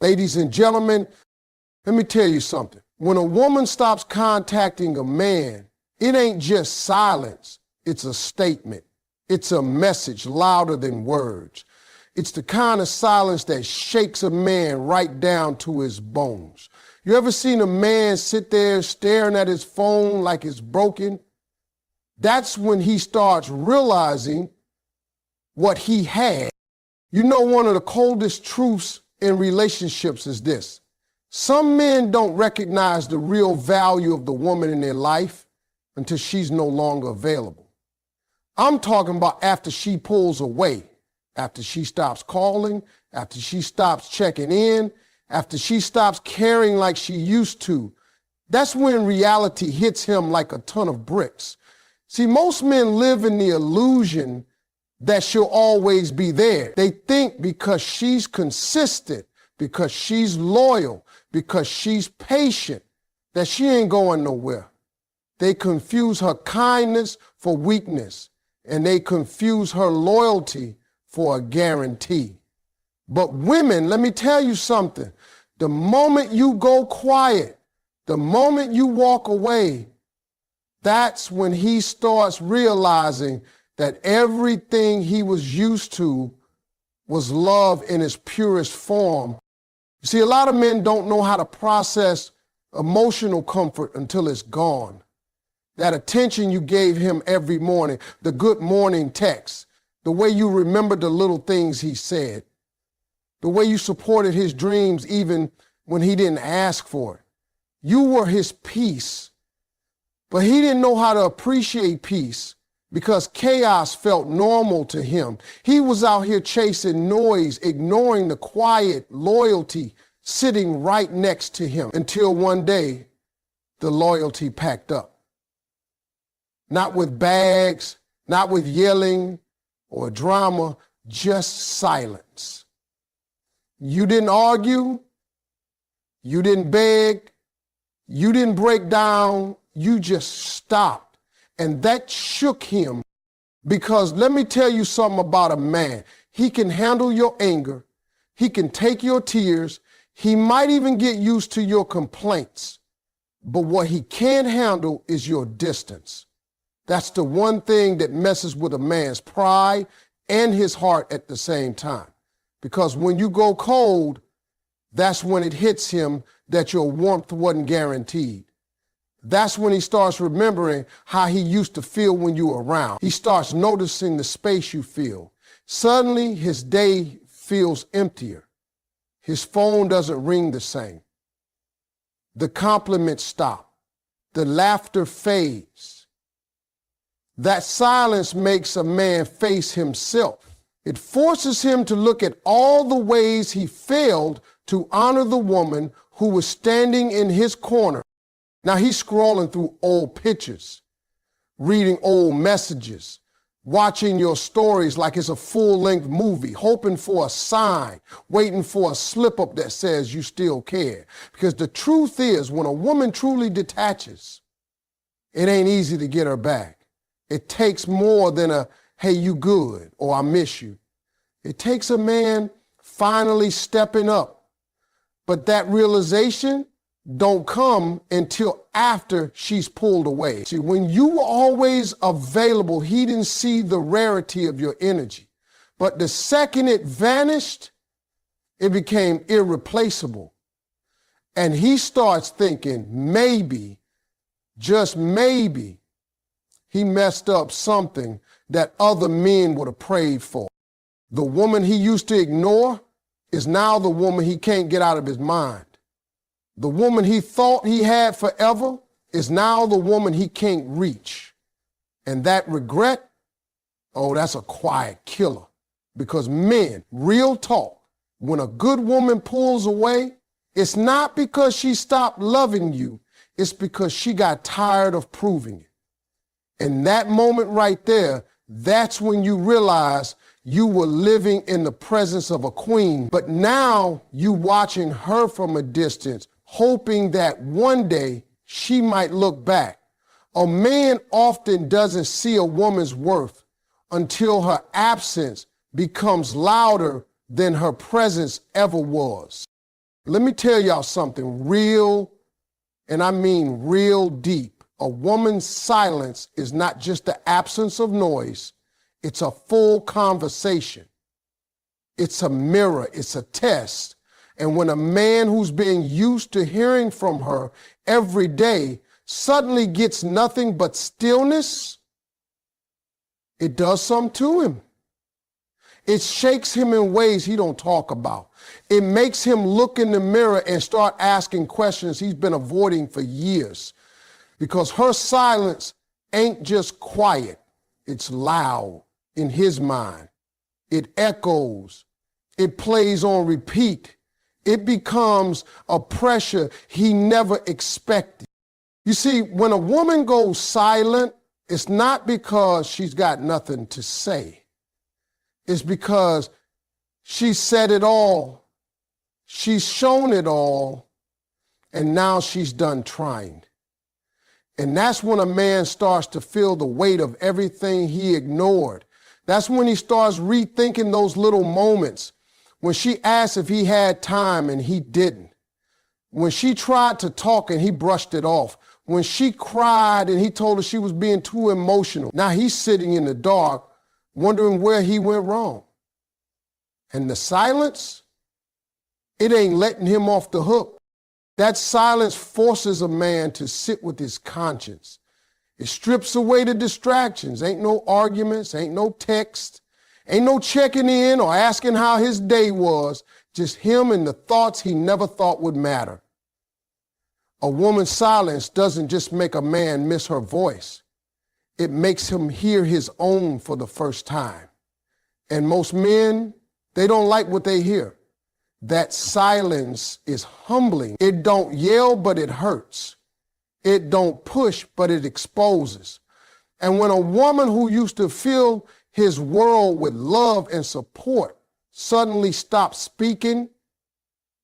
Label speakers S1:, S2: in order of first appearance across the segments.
S1: Ladies and gentlemen, let me tell you something. When a woman stops contacting a man, it ain't just silence, it's a statement. It's a message louder than words. It's the kind of silence that shakes a man right down to his bones. You ever seen a man sit there staring at his phone like it's broken? That's when he starts realizing what he had. You know, one of the coldest truths in relationships is this. Some men don't recognize the real value of the woman in their life until she's no longer available. I'm talking about after she pulls away, after she stops calling, after she stops checking in, after she stops caring like she used to. That's when reality hits him like a ton of bricks. See, most men live in the illusion that she'll always be there. They think because she's consistent, because she's loyal, because she's patient, that she ain't going nowhere. They confuse her kindness for weakness, and they confuse her loyalty for a guarantee. But women, let me tell you something. The moment you go quiet, the moment you walk away, that's when he starts realizing that everything he was used to was love in its purest form. You see, a lot of men don't know how to process emotional comfort until it's gone. That attention you gave him every morning, the good morning text, the way you remembered the little things he said, the way you supported his dreams even when he didn't ask for it. You were his peace, but he didn't know how to appreciate peace because chaos felt normal to him. He was out here chasing noise, ignoring the quiet loyalty sitting right next to him until one day the loyalty packed up. Not with bags, not with yelling or drama, just silence. You didn't argue, you didn't beg, you didn't break down, you just stopped. And that shook him because let me tell you something about a man. He can handle your anger, he can take your tears, he might even get used to your complaints, but what he can't handle is your distance. That's the one thing that messes with a man's pride and his heart at the same time. Because when you go cold, that's when it hits him that your warmth wasn't guaranteed. That's when he starts remembering how he used to feel when you were around. He starts noticing the space you feel. Suddenly, his day feels emptier. His phone doesn't ring the same. The compliments stop. The laughter fades. That silence makes a man face himself. It forces him to look at all the ways he failed to honor the woman who was standing in his corner. Now he's scrolling through old pictures, reading old messages, watching your stories like it's a full-length movie, hoping for a sign, waiting for a slip-up that says you still care. Because the truth is, when a woman truly detaches, it ain't easy to get her back. It takes more than a, hey, you good, or I miss you. It takes a man finally stepping up. But that realization don't come until after she's pulled away. See, when you were always available, he didn't see the rarity of your energy. But the second it vanished, it became irreplaceable. And he starts thinking, maybe, just maybe, he messed up something that other men would have prayed for. The woman he used to ignore is now the woman he can't get out of his mind. The woman he thought he had forever is now the woman he can't reach. And that regret, oh, that's a quiet killer. Because men, real talk, when a good woman pulls away, it's not because she stopped loving you, it's because she got tired of proving it. And that moment right there, that's when you realize you were living in the presence of a queen, but now you watching her from a distance, hoping that one day she might look back. A man often doesn't see a woman's worth until her absence becomes louder than her presence ever was. Let me tell y'all something real, and I mean real deep. A woman's silence is not just the absence of noise, it's a full conversation. It's a mirror, it's a test. And when a man who's being used to hearing from her every day suddenly gets nothing but stillness, it does something to him. It shakes him in ways he don't talk about. It makes him look in the mirror and start asking questions he's been avoiding for years. Because her silence ain't just quiet, it's loud in his mind. It echoes, it plays on repeat. It becomes a pressure he never expected. You see, when a woman goes silent, it's not because she's got nothing to say. It's because she's said it all, she's shown it all, and now she's done trying. And that's when a man starts to feel the weight of everything he ignored. That's when he starts rethinking those little moments. When she asked if he had time and he didn't. When she tried to talk and he brushed it off. When she cried and he told her she was being too emotional. Now he's sitting in the dark wondering where he went wrong. And the silence, it ain't letting him off the hook. That silence forces a man to sit with his conscience. It strips away the distractions. Ain't no arguments, ain't no text, ain't no checking in or asking how his day was. Just him and the thoughts he never thought would matter. A woman's silence doesn't just make a man miss her voice. It makes him hear his own for the first time. And most men, they don't like what they hear. That silence is humbling. It don't yell, but it hurts. It don't push, but it exposes. And when a woman who used to fill his world with love and support suddenly stops speaking,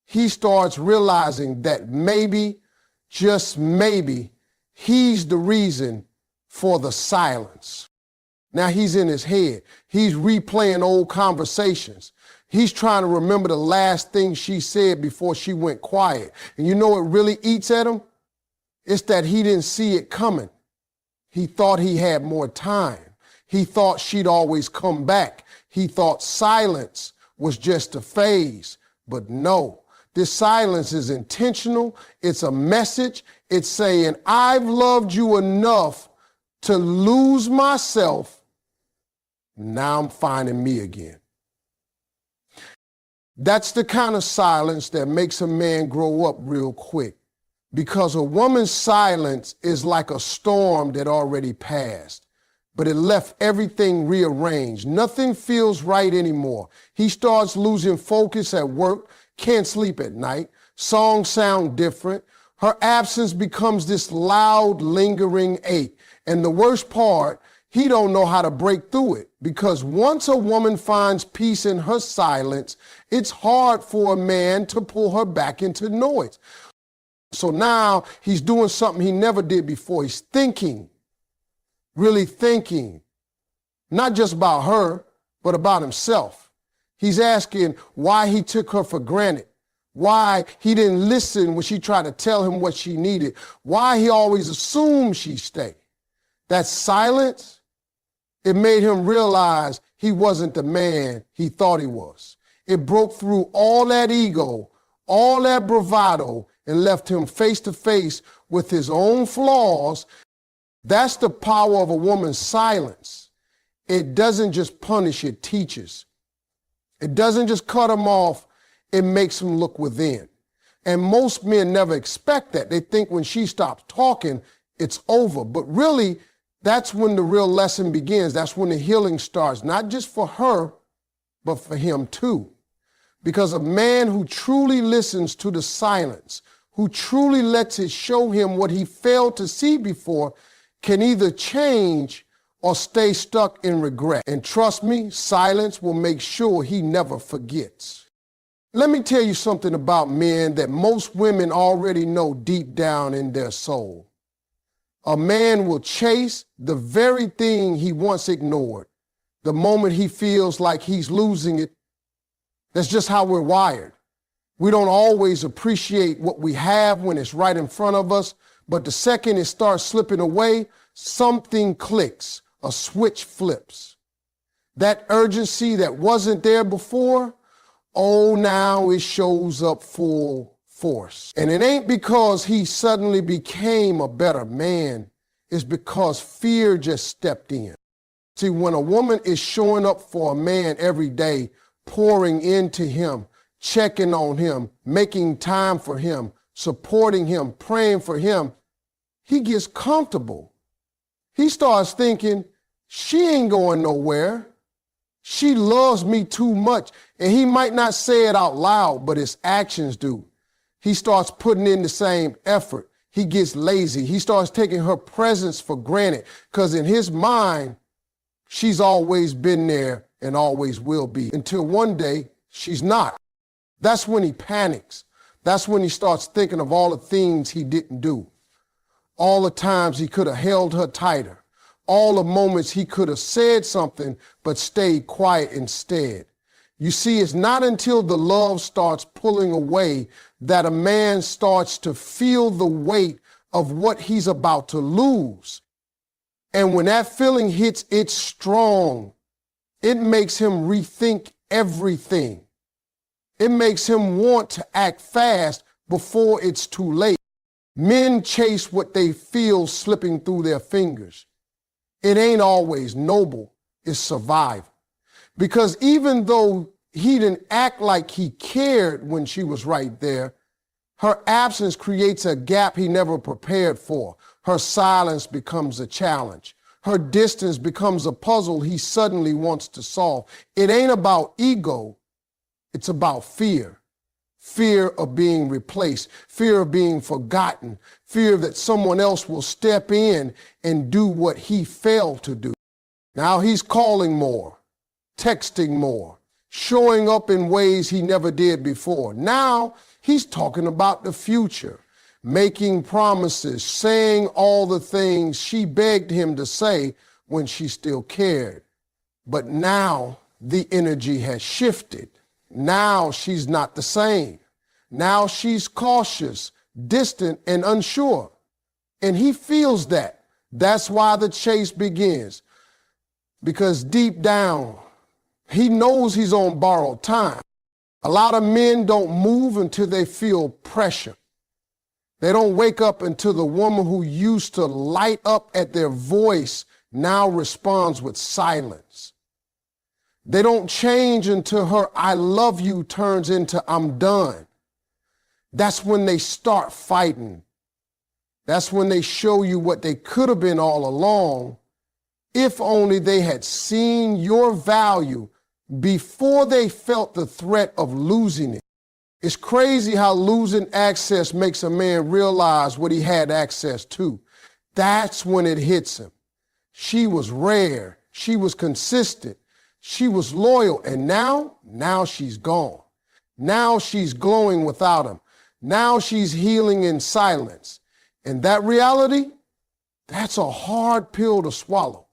S1: he starts realizing that maybe, just maybe, he's the reason for the silence. Now he's in his head. He's replaying old conversations. He's trying to remember the last thing she said before she went quiet. And you know what really eats at him? It's that he didn't see it coming. He thought he had more time. He thought she'd always come back. He thought silence was just a phase. But no, this silence is intentional. It's a message. It's saying, I've loved you enough to lose myself. Now I'm finding me again. That's the kind of silence that makes a man grow up real quick. Because a woman's silence is like a storm that already passed, but it left everything rearranged. Nothing feels right anymore. He starts losing focus at work, can't sleep at night. Songs sound different. Her absence becomes this loud, lingering ache. And the worst part, he don't know how to break through it, because once a woman finds peace in her silence, it's hard for a man to pull her back into noise. So now he's doing something he never did before. He's thinking, really thinking, not just about her, but about himself. He's asking why he took her for granted, why he didn't listen when she tried to tell him what she needed, why he always assumed she'd stay. That silence, it made him realize he wasn't the man he thought he was. It broke through all that ego, all that bravado, and left him face to face with his own flaws. That's the power of a woman's silence. It doesn't just punish, it teaches. It doesn't just cut him off, it makes him look within. And most men never expect that. They think when she stops talking, it's over. But really, that's when the real lesson begins. That's when the healing starts, not just for her, but for him too. Because a man who truly listens to the silence, who truly lets it show him what he failed to see before, can either change or stay stuck in regret. And trust me, silence will make sure he never forgets. Let me tell you something about men that most women already know deep down in their soul. A man will chase the very thing he once ignored. The moment he feels like he's losing it, that's just how we're wired. We don't always appreciate what we have when it's right in front of us, but the second it starts slipping away, something clicks, a switch flips. That urgency that wasn't there before, oh, now it shows up full force. And it ain't because he suddenly became a better man. It's because fear just stepped in. See, when a woman is showing up for a man every day, pouring into him, checking on him, making time for him, supporting him, praying for him, he gets comfortable. He starts thinking, she ain't going nowhere. She loves me too much. And he might not say it out loud, but his actions do. He starts putting in the same effort. He gets lazy. He starts taking her presence for granted because in his mind, she's always been there and always will be until one day she's not. That's when he panics. That's when he starts thinking of all the things he didn't do. All the times he could have held her tighter. All the moments he could have said something but stayed quiet instead. You see, it's not until the love starts pulling away that a man starts to feel the weight of what he's about to lose. And when that feeling hits, it's strong. It makes him rethink everything. It makes him want to act fast before it's too late. Men chase what they feel slipping through their fingers. It ain't always noble, it's survival. Because even though he didn't act like he cared when she was right there, her absence creates a gap he never prepared for. Her silence becomes a challenge. Her distance becomes a puzzle he suddenly wants to solve. It ain't about ego, it's about fear. Fear of being replaced, fear of being forgotten, fear that someone else will step in and do what he failed to do. Now he's calling more, texting more, showing up in ways he never did before. Now he's talking about the future, making promises, saying all the things she begged him to say when she still cared. But now the energy has shifted. Now she's not the same. Now she's cautious, distant, and unsure. And he feels that. That's why the chase begins. Because deep down, he knows he's on borrowed time. A lot of men don't move until they feel pressure. They don't wake up until the woman who used to light up at their voice now responds with silence. They don't change until her "I love you" turns into "I'm done." That's when they start fighting. That's when they show you what they could have been all along, if only they had seen your value before they felt the threat of losing it. It's crazy how losing access makes a man realize what he had access to. That's when it hits him. She was rare. She was consistent. She was loyal. And now she's gone. Now she's glowing without him. Now she's healing in silence. And that reality, that's a hard pill to swallow.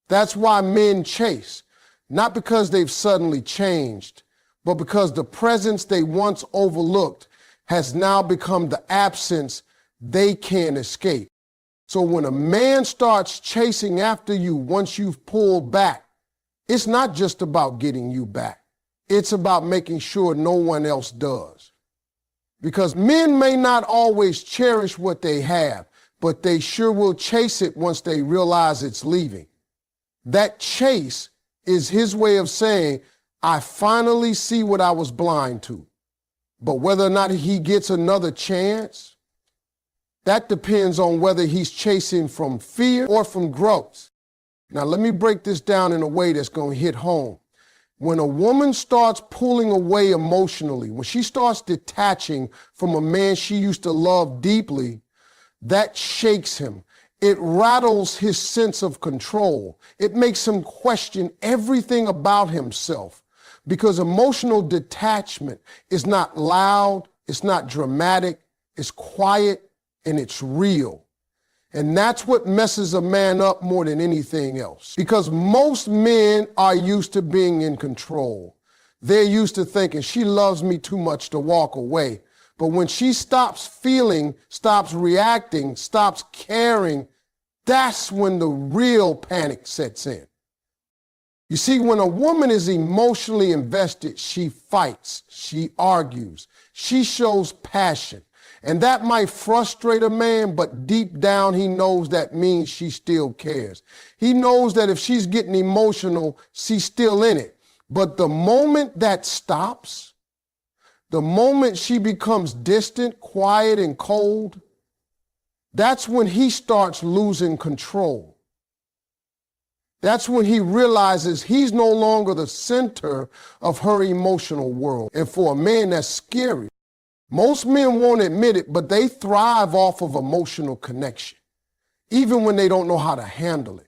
S1: That's why men chase, not because they've suddenly changed, but because the presence they once overlooked has now become the absence they can't escape. So when a man starts chasing after you once you've pulled back, it's not just about getting you back. It's about making sure no one else does. Because men may not always cherish what they have, but they sure will chase it once they realize it's leaving. That chase is his way of saying, I finally see what I was blind to. But whether or not he gets another chance, that depends on whether he's chasing from fear or from growth. Now, let me break this down in a way that's going to hit home. When a woman starts pulling away emotionally, when she starts detaching from a man she used to love deeply, that shakes him. It rattles his sense of control. It makes him question everything about himself. Because emotional detachment is not loud, it's not dramatic, it's quiet, and it's real. And that's what messes a man up more than anything else. Because most men are used to being in control. They're used to thinking she loves me too much to walk away. But when she stops feeling, stops reacting, stops caring, that's when the real panic sets in. You see, when a woman is emotionally invested, she fights, she argues, she shows passion. And that might frustrate a man, but deep down he knows that means she still cares. He knows that if she's getting emotional, she's still in it. But the moment that stops, the moment she becomes distant, quiet, and cold, that's when he starts losing control. That's when he realizes he's no longer the center of her emotional world. And for a man, that's scary. Most men won't admit it, but they thrive off of emotional connection, even when they don't know how to handle it.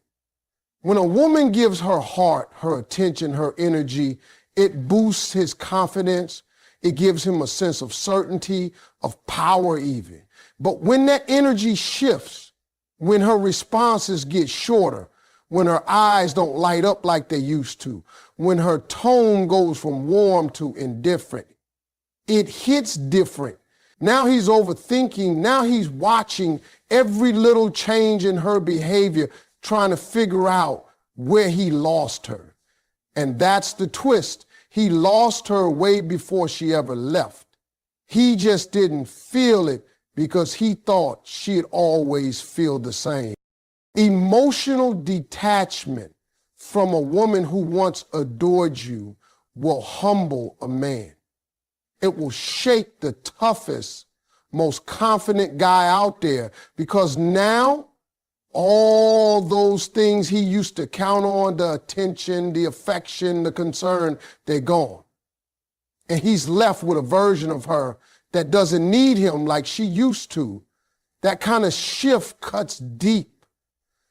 S1: When a woman gives her heart, her attention, her energy, it boosts his confidence. It gives him a sense of certainty, of power even. But when that energy shifts, when her responses get shorter, when her eyes don't light up like they used to, when her tone goes from warm to indifferent, it hits different. Now he's overthinking. Now he's watching every little change in her behavior, trying to figure out where he lost her. And that's the twist. He lost her way before she ever left. He just didn't feel it because he thought she'd always feel the same. Emotional detachment from a woman who once adored you will humble a man. It will shake the toughest, most confident guy out there, because now all those things he used to count on, the attention, the affection, the concern, they're gone. And he's left with a version of her that doesn't need him like she used to. That kind of shift cuts deep.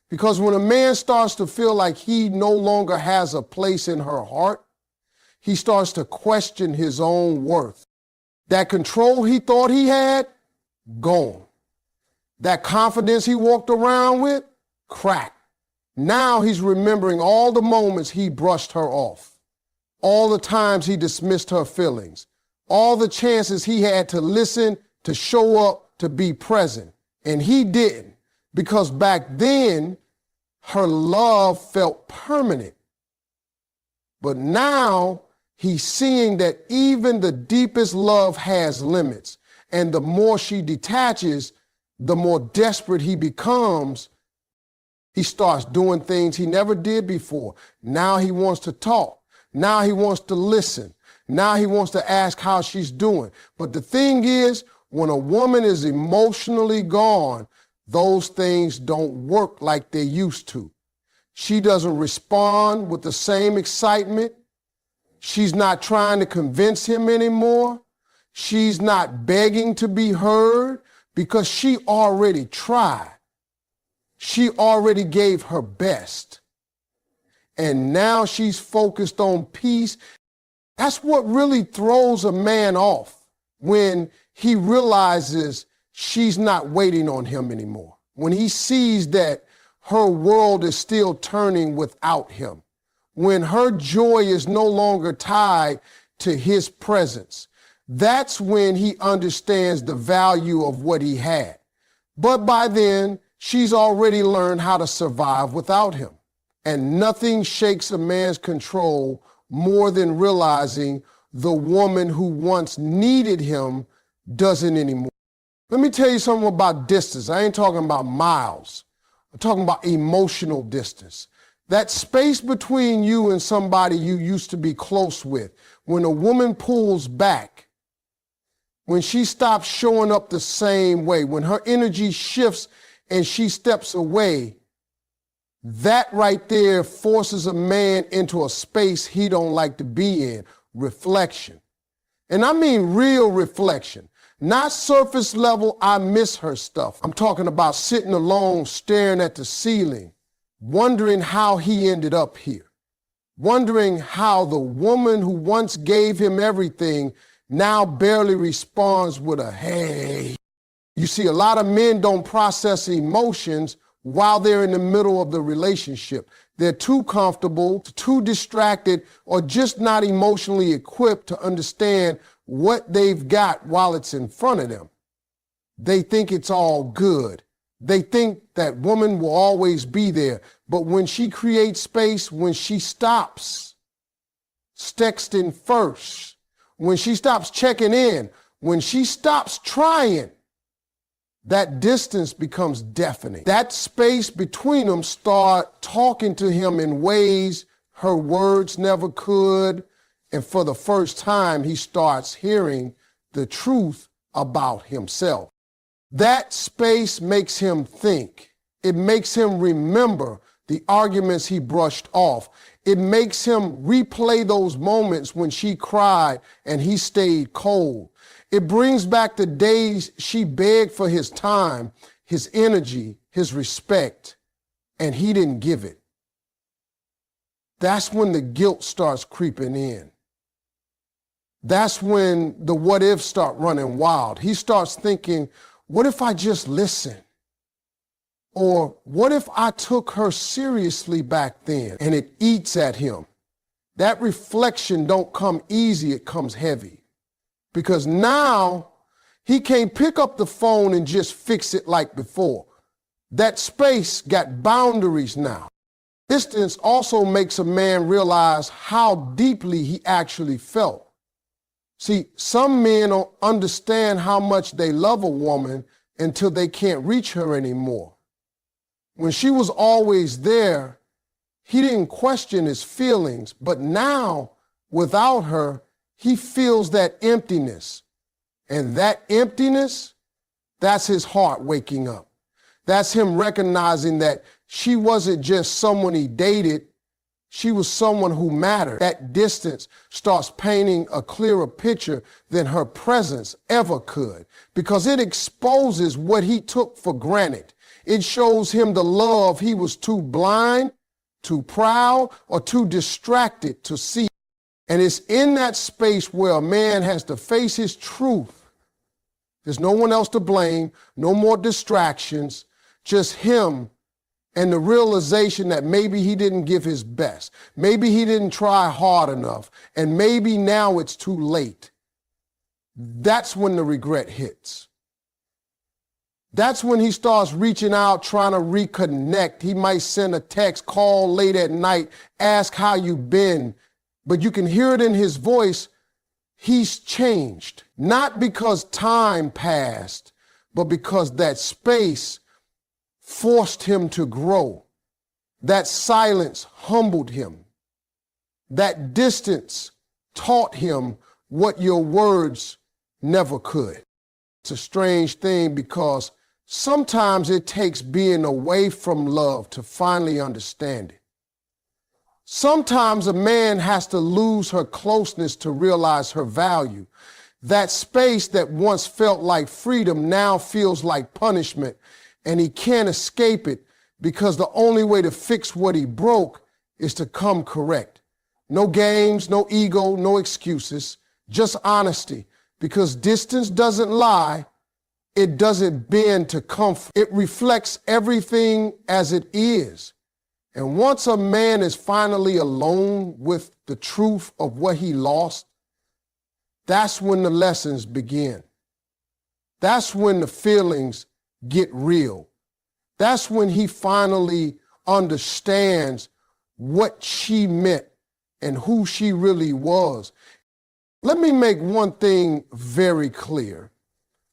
S1: Because when a man starts to feel like he no longer has a place in her heart, he starts to question his own worth. That control he thought he had, gone. That confidence he walked around with, cracked. Now he's remembering all the moments he brushed her off, all the times he dismissed her feelings, all the chances he had to listen, to show up, to be present. And he didn't, because back then, her love felt permanent. But now he's seeing that even the deepest love has limits. And the more she detaches, the more desperate he becomes. He starts doing things he never did before. Now he wants to talk. Now he wants to listen. Now he wants to ask how she's doing. But the thing is, when a woman is emotionally gone, those things don't work like they used to. She doesn't respond with the same excitement. She's not trying to convince him anymore. She's not begging to be heard because she already tried. She already gave her best. And now she's focused on peace. That's what really throws a man off, when he realizes she's not waiting on him anymore. When he sees that her world is still turning without him. When her joy is no longer tied to his presence. That's when he understands the value of what he had. But by then, she's already learned how to survive without him. And nothing shakes a man's control more than realizing the woman who once needed him doesn't anymore. Let me tell you something about distance. I ain't talking about miles. I'm talking about emotional distance. That space between you and somebody you used to be close with. When a woman pulls back, when she stops showing up the same way, when her energy shifts and she steps away, that right there forces a man into a space he don't like to be in, reflection. And I mean real reflection, not surface level, I miss her stuff. I'm talking about sitting alone, staring at the ceiling, wondering how he ended up here, wondering how the woman who once gave him everything now barely responds with a hey. You see, a lot of men don't process emotions while they're in the middle of the relationship. They're too comfortable, too distracted, or just not emotionally equipped to understand what they've got while it's in front of them. They think it's all good. They think that woman will always be there. But when she creates space, when she stops texting first, when she stops checking in, when she stops trying, that distance becomes deafening. That space between them start talking to him in ways her words never could. And for the first time, he starts hearing the truth about himself. That space makes him think. It makes him remember the arguments he brushed off. It makes him replay those moments when she cried and he stayed cold. It brings back the days she begged for his time, his energy, his respect, and he didn't give it. That's when the guilt starts creeping in. That's when the what ifs start running wild. He starts thinking, what if I just listen? Or what if I took her seriously back then? And it eats at him. That reflection don't come easy, it comes heavy. Because now he can't pick up the phone and just fix it like before. That space got boundaries now. Distance also makes a man realize how deeply he actually felt. See, some men don't understand how much they love a woman until they can't reach her anymore. When she was always there, he didn't question his feelings, but now, without her, he feels that emptiness. And that emptiness, that's his heart waking up. That's him recognizing that she wasn't just someone he dated, she was someone who mattered. That distance starts painting a clearer picture than her presence ever could, because it exposes what he took for granted. It shows him the love he was too blind, too proud, or too distracted to see. And it's in that space where a man has to face his truth. There's no one else to blame, no more distractions, just him and the realization that maybe he didn't give his best. Maybe he didn't try hard enough, and maybe now it's too late. That's when the regret hits. That's when he starts reaching out, trying to reconnect. He might send a text, call late at night, ask how you been, but you can hear it in his voice. He's changed, not because time passed, but because that space forced him to grow. That silence humbled him. That distance taught him what your words never could. It's a strange thing because sometimes it takes being away from love to finally understand it. Sometimes a man has to lose her closeness to realize her value. That space that once felt like freedom now feels like punishment, and he can't escape it because the only way to fix what he broke is to come correct. No games, no ego, no excuses, just honesty, because distance doesn't lie. It doesn't bend to comfort. It reflects everything as it is. And once a man is finally alone with the truth of what he lost, that's when the lessons begin. That's when the feelings get real. That's when he finally understands what she meant and who she really was. Let me make one thing very clear.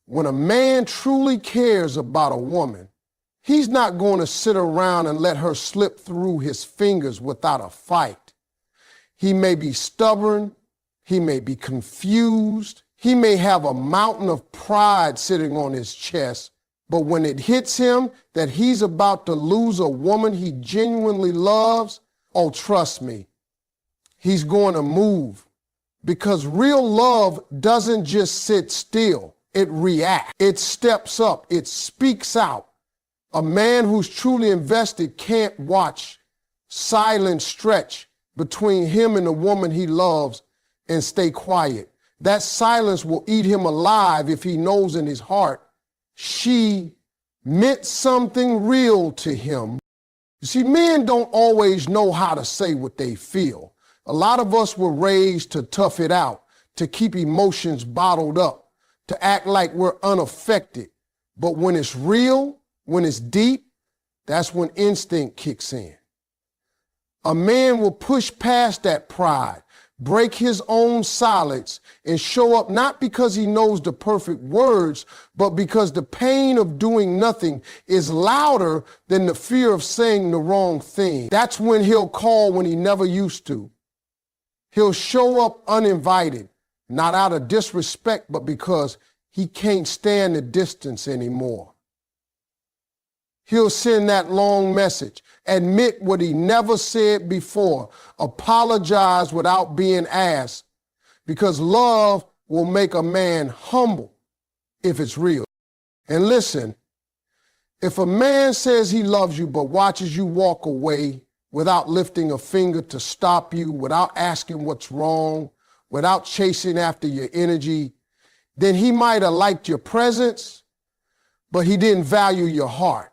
S1: When a man truly cares about a woman, he's not going to sit around and let her slip through his fingers without a fight. He may be stubborn, he may be confused, he may have a mountain of pride sitting on his chest, but when it hits him that he's about to lose a woman he genuinely loves, oh, trust me, he's going to move. Because real love doesn't just sit still, it reacts, it steps up, it speaks out. A man who's truly invested can't watch silence stretch between him and the woman he loves and stay quiet. That silence will eat him alive if he knows in his heart she meant something real to him. You see, men don't always know how to say what they feel. A lot of us were raised to tough it out, to keep emotions bottled up, to act like we're unaffected. But when it's real, when it's deep, that's when instinct kicks in. A man will push past that pride, break his own silence, and show up not because he knows the perfect words, but because the pain of doing nothing is louder than the fear of saying the wrong thing. That's when he'll call when he never used to. He'll show up uninvited, not out of disrespect, but because he can't stand the distance anymore. He'll send that long message, admit what he never said before, apologize without being asked, because love will make a man humble if it's real. And listen, if a man says he loves you but watches you walk away without lifting a finger to stop you, without asking what's wrong, without chasing after your energy, then he might have liked your presence, but he didn't value your heart.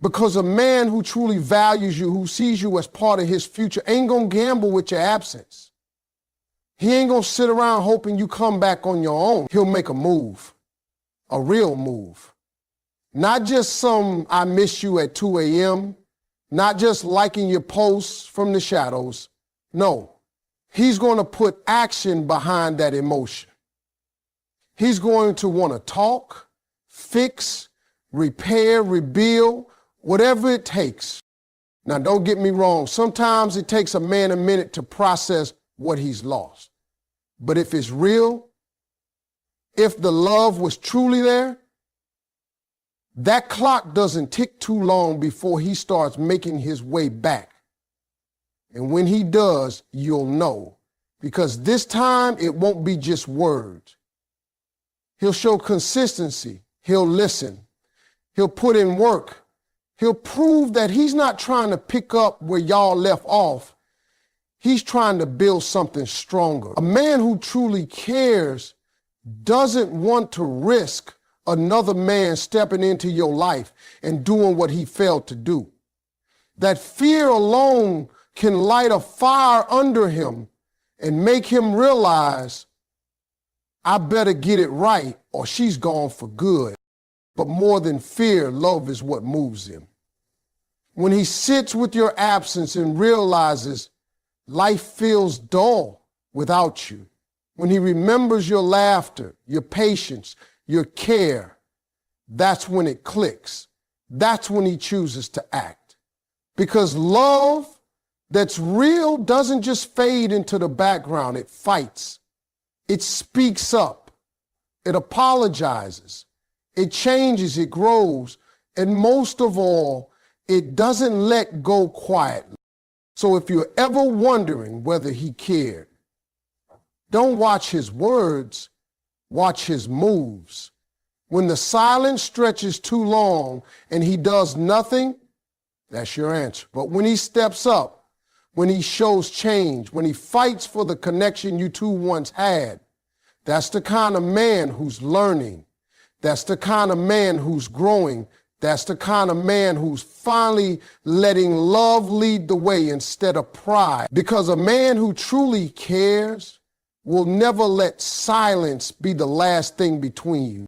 S1: Because a man who truly values you, who sees you as part of his future, ain't gonna gamble with your absence. He ain't gonna sit around hoping you come back on your own. He'll make a move, a real move. Not just some I miss you at 2 a.m., not just liking your posts from the shadows. No, he's gonna put action behind that emotion. He's going to wanna talk, fix, repair, rebuild, whatever it takes. Now, don't get me wrong. Sometimes it takes a man a minute to process what he's lost. But if it's real, if the love was truly there, that clock doesn't tick too long before he starts making his way back. And when he does, you'll know. Because this time, it won't be just words. He'll show consistency. He'll listen. He'll put in work. He'll prove that he's not trying to pick up where y'all left off. He's trying to build something stronger. A man who truly cares doesn't want to risk another man stepping into your life and doing what he failed to do. That fear alone can light a fire under him and make him realize, I better get it right or she's gone for good. But more than fear, love is what moves him. When he sits with your absence and realizes life feels dull without you, when he remembers your laughter, your patience, your care, that's when it clicks. That's when he chooses to act. Because love that's real doesn't just fade into the background, it fights. It speaks up. It apologizes. It changes, it grows, and most of all, it doesn't let go quietly. So if you're ever wondering whether he cared, don't watch his words, watch his moves. When the silence stretches too long and he does nothing, that's your answer. But when he steps up, when he shows change, when he fights for the connection you two once had, that's the kind of man who's learning. That's the kind of man who's growing. That's the kind of man who's finally letting love lead the way instead of pride. Because a man who truly cares will never let silence be the last thing between you.